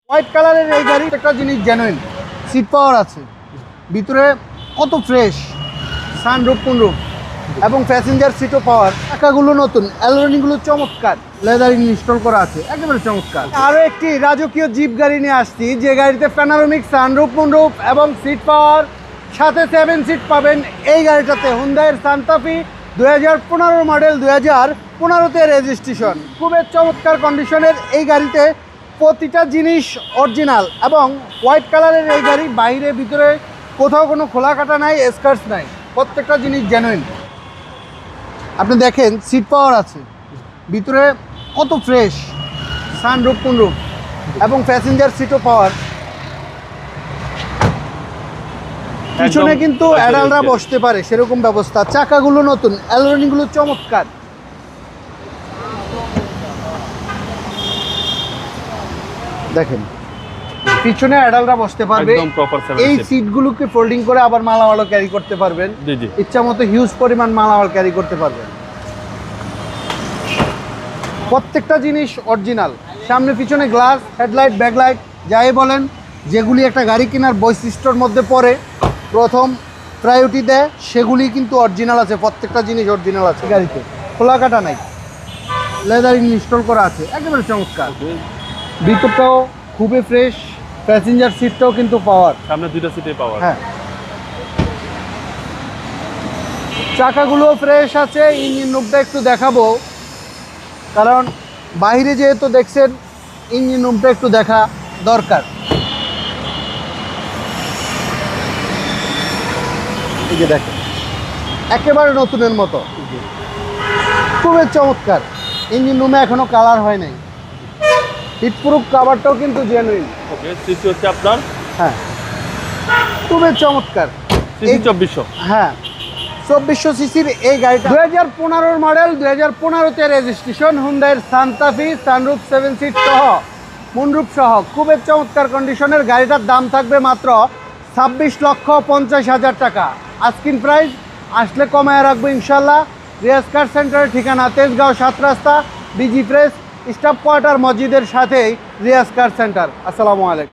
White কালারের এই গাড়ি একটা জিনিস জেনুইন, সিট পাওয়ার আছে, ভিতরে কত ফ্রেশ, সানরুফ কোনরুফ এবং প্যাসেঞ্জার সিটও পাওয়ার। চাকাগুলো নতুন, অ্যালোরিংগুলো চমৎকার, লেদারিং ইনস্টল করা আছে, একেবারে চমৎকার। আরও একটি রাজকীয় জিপ গাড়ি নিয়ে আসছি, যে গাড়িতে প্যানোরামিক সানরুফ কোনরুফ এবং সিট পাওয়ার, সাথে 7 সিট পাবেন এই গাড়িটাতে। হুন্ডাইয়ের সান্তাফি 2015 মডেল, 2015তে রেজিস্ট্রেশন। খুবই চমৎকার কন্ডিশনের এই গাড়িতে প্রতিটা জিনিস অরিজিনাল এবং হোয়াইট কালারের এই গাড়ি, বাইরে ভিতরে কোথাও কোনো খোলা কাটা নাই, স্কার্টস নাই, প্রত্যেকটা জিনিস জেনুইন। আপনি দেখেন সিট পাওয়ার আছে, ভিতরে কত ফ্রেশ, সানরুফ কোনরুফ এবং প্যাসেঞ্জার সিটও পাওয়ার। পিছনে কিন্তু অ্যাডাল্টরা বসতে পারে সেরকম ব্যবস্থা। চাকাগুলো নতুন, অ্যালোরিংগুলো চমৎকার। দেখেন পিছনে অ্যাডাল্টরা বসতে পারবে। এই সিটগুলোকে ফোল্ডিং করে আবার মালামালও ক্যারি করতে পারবেন, ইচ্ছা মতো হিউজ পরিমাণ মালামাল ক্যারি করতে পারবেন। প্রত্যেকটা জিনিস অরিজিনাল, সামনে পিছনে গ্লাস, হেডলাইট, ব্যাকলাইট যাই বলেন, যেগুলি একটা গাড়ি কেনার বৈশিষ্ট্যর মধ্যে পড়ে, প্রথম প্রায়োরিটি দেয়, সেগুলি কিন্তু অরিজিনাল আছে। প্রত্যেকটা জিনিস অরিজিনাল আছে গাড়িতে, খোলা কাটা নাই, লেদারিং ইনস্টল করা আছে, একেবারে চমৎকার। ভিতরটাও খুবই ফ্রেশ, প্যাসেঞ্জার সিটটাও কিন্তু পাওয়ার, সামনে দুটো সিটে পাওয়ার। হ্যাঁ, চাকাগুলো ফ্রেশ আছে। ইঞ্জিন রুমটা একটু দেখাবো, কারণ বাইরে যেহেতু দেখছেন, ইঞ্জিন রুমটা একটু দেখা দরকার। এই যে দেখেন, একেবারে নতুনের মতো, খুবই চমৎকার। ইঞ্জিন রুমে এখনো কালার হয় নাই। হিটপ্রুফ কাভারটাও কিন্তু জেনুইন। ওকে, সিসি হচ্ছে আপনার, হ্যাঁ, খুবই চমৎকার। সিসি 2400, হ্যাঁ 2400 সিসির এই গাড়িটা 2015 model, 2015তে registration. হুন্ডাইয়ের Santa Fe, sunroof 7 seat সহ, মুনরুফ সহ, খুবই চমৎকার কন্ডিশনের গাড়িটার দাম থাকবে মাত্র 26,50,000 টাকা। আস্কিং প্রাইস, আসলে কমায় রাখবো ইনশাল্লাহ। রিয়াজ কার সেন্টারের ঠিকানা তেজগাঁও 7 রাস্তা, বিজি প্রেস, স্টাফ কোয়ার্টার মসজিদের সাথেই রিয়াজ কার সেন্টার। আসসালামু আলাইকুম।